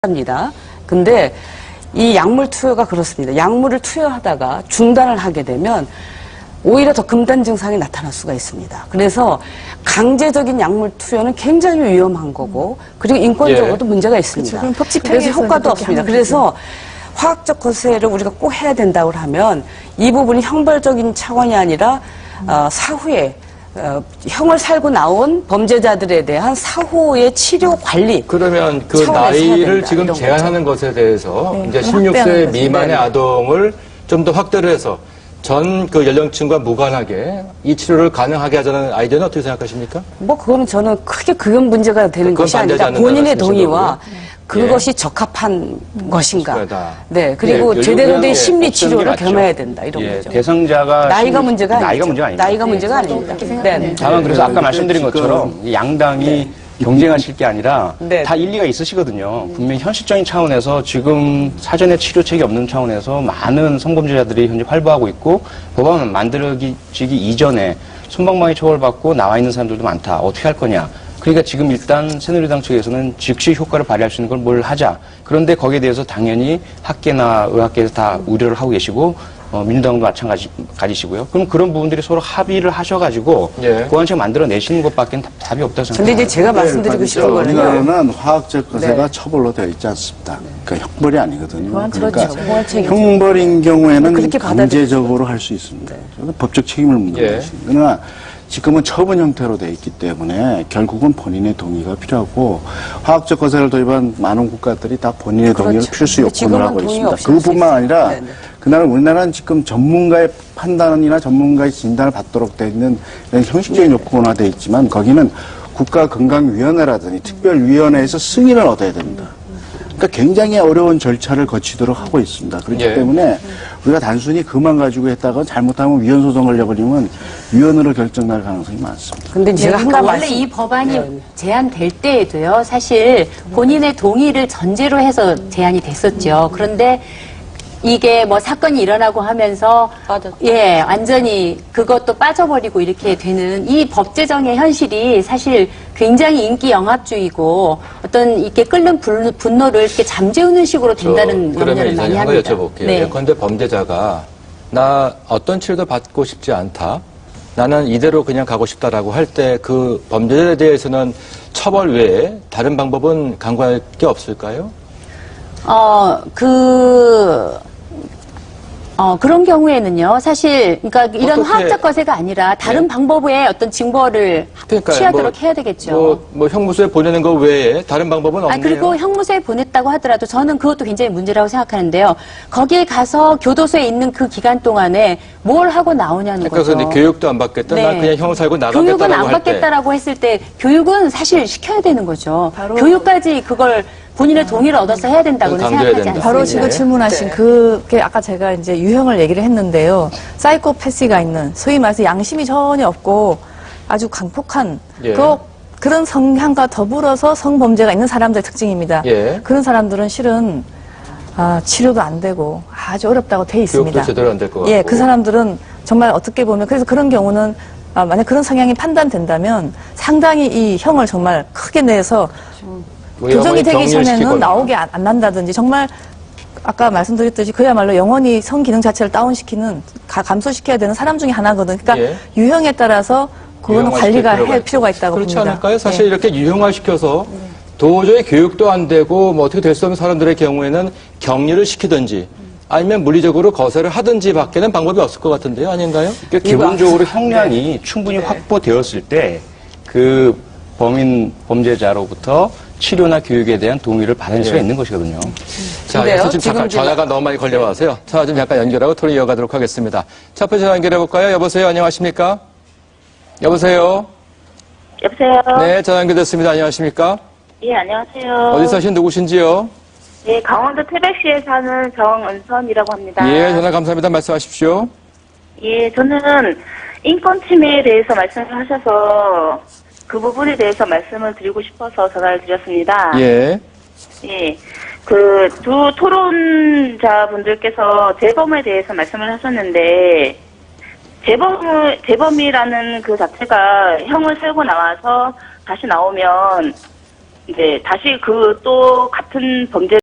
합니다. 근데 이 약물 투여가 그렇습니다. 약물을 투여하다가 중단을 하게 되면 오히려 더 금단 증상이 나타날 수가 있습니다. 그래서 강제적인 약물 투여는 굉장히 위험한 거고, 그리고 인권적으로도 문제가 있습니다. 그래서 효과도 없습니다. 그래서 화학적 거세를 우리가 꼭 해야 된다고 하면 이 부분이 형벌적인 차원이 아니라 사후에 형을 살고 나온 범죄자들에 대한 사후의 치료 관리. 그러면 그 나이를 지금 제한하는 것에 대해서 이제 16세 미만의 아동을 좀 더 확대를 해서 전 그 연령층과 무관하게 이 치료를 가능하게 하자는 아이디어는 어떻게 생각하십니까? 뭐 그거는 저는 크게 그건 문제가 되는 것이 아니다. 본인의 동의와 그것이 적합한 것인가. 네, 그리고 제대로 된 심리 치료를 겸해야 된다. 이런 거죠. 대상자가 나이가 문제가 나이가 문제가 아닙니다. 나이가 문제가 아닙니다. 네. 다만 그래서 아까 말씀드린 것처럼 양당이 경쟁하실 게 아니라 다 일리가 있으시거든요. 분명히 현실적인 차원에서 지금 사전에 치료책이 없는 차원에서 많은 성범죄자들이 현재 활보하고 있고 법안 만들어지기 이전에 솜방망이 처벌받고 나와 있는 사람들도 많다. 어떻게 할 거냐. 그러니까 지금 일단 새누리당 측에서는 즉시 효과를 발휘할 수 있는 걸 뭘 하자. 그런데 거기에 대해서 당연히 학계나 의학계에서 다 우려를 하고 계시고 민주당도 마찬가지시고요. 그럼 그런 부분들이 서로 합의를 하셔가지고 보완책 만들어내시는 것밖에 답이 없다고 생각합니다. 근데 이제 제가 말씀드리고 싶은 거는요. 우리나라는 화학적 거세가 처벌로 되어 있지 않습니다. 그러니까 형벌이 아니거든요. 그러니까 형벌인 경우에는 강제적으로 할 수 있습니다. 법적 책임을 묻는 것입니다. 그러나 지금은 처분 형태로 되어 있기 때문에 결국은 본인의 동의가 필요하고 화학적 거세를 도입한 많은 국가들이 다 본인의 동의를 필수 요건을 하고 있습니다. 그뿐만 아니라 그나마 우리나라는 지금 전문가의 판단이나 전문가의 진단을 받도록 되어 있는 이런 형식적인 요건화되어 있지만 거기는 국가건강위원회라든지 특별위원회에서 승인을 얻어야 됩니다. 그러니까 굉장히 어려운 절차를 거치도록 하고 있습니다. 그렇기 때문에 우리가 단순히 그만 가지고 했다가 잘못하면 위헌 소송 걸려버리면 위헌으로 결정날 가능성이 많습니다. 근데 제가 원래 이 법안이 제안될 때에도요, 사실 본인의 동의를 전제로 해서 제안이 됐었죠. 그런데 이게 뭐 사건이 일어나고 하면서 완전히 그것도 빠져버리고 이렇게 되는 이 법 제정의 현실이 사실 굉장히 인기 영합주의고 어떤 이렇게 끓는 분노를 이렇게 잠재우는 식으로 된다는 염려를 많이 합니다. 그러면 여쭤볼게요. 예컨대 범죄자가 나 어떤 치료도 받고 싶지 않다. 나는 이대로 그냥 가고 싶다라고 할 때 그 범죄자에 대해서는 처벌 외에 다른 방법은 강구할 게 없을까요? 그런 경우에는요, 사실, 그러니까 이런 화학적 거세가 아니라 다른 방법의 어떤 징벌을 취하도록 해야 되겠죠. 뭐 형무소에 보내는 거 외에 다른 방법은 없네요. 그리고 형무소에 보냈다고 하더라도 저는 그것도 굉장히 문제라고 생각하는데요. 거기에 가서 교도소에 있는 그 기간 동안에 뭘 하고 나오냐는 거죠. 그러니까 교육도 안 받겠다. 나 그냥 형 살고 나가겠다라고 교육은 안 받겠다라고 했을 때 교육은 사실 시켜야 되는 거죠. 교육까지 그걸 본인의 동의를 얻어서 해야 된다고는 생각하지 않습니다. 바로 지금 질문하신 그게 아까 제가 이제 유형을 얘기를 했는데요. 사이코패시가 있는, 소위 말해서 양심이 전혀 없고 아주 강폭한 그런 성향과 더불어서 성범죄가 있는 사람들의 특징입니다. 그런 사람들은 실은 치료도 안 되고 아주 어렵다고 돼 있습니다. 교육도 제대로 안 될 것 같고. 그 사람들은 정말 어떻게 보면 그래서 그런 경우는 만약 그런 성향이 판단된다면 상당히 이 형을 정말 크게 내서 교정이 되기 전에는 나오게 안 난다든지 정말 아까 말씀드렸듯이 그야말로 영원히 성 기능 자체를 다운시키는 감소시켜야 되는 사람 중에 하나거든요. 그러니까 유형에 따라서 그거는 관리가 할 필요가 있다고 그렇지 봅니다. 않을까요? 사실 이렇게 유형화시켜서 도저히 교육도 안 되고 뭐 어떻게 될 수 없는 사람들의 경우에는 격리를 시키든지 아니면 물리적으로 거세를 하든지 밖에는 방법이 없을 것 같은데요. 아닌가요? 그러니까 기본적으로 형량이 충분히 확보되었을 때 그 범죄자로부터 치료나 교육에 대한 동의를 받을 수가 있는 것이거든요. 자, 그래서 지금 잠깐 전화가 너무 많이 걸려와서요. 자, 좀 약간 연결하고 토론 이어가도록 하겠습니다. 첫 번째 전화 연결해볼까요? 여보세요? 안녕하십니까? 여보세요? 여보세요? 네, 전화 연결됐습니다. 안녕하십니까? 예, 안녕하세요. 어디 사신 누구신지요? 예, 강원도 태백시에 사는 정은선이라고 합니다. 예, 전화 감사합니다. 말씀하십시오. 예, 저는 인권 침해에 대해서 말씀을 하셔서 그 부분에 대해서 말씀을 드리고 싶어서 전화를 드렸습니다. 예. 그 두 토론자분들께서 재범에 대해서 말씀을 하셨는데 재범이라는 그 자체가 형을 살고 나와서 다시 나오면 이제 다시 그 또 같은 범죄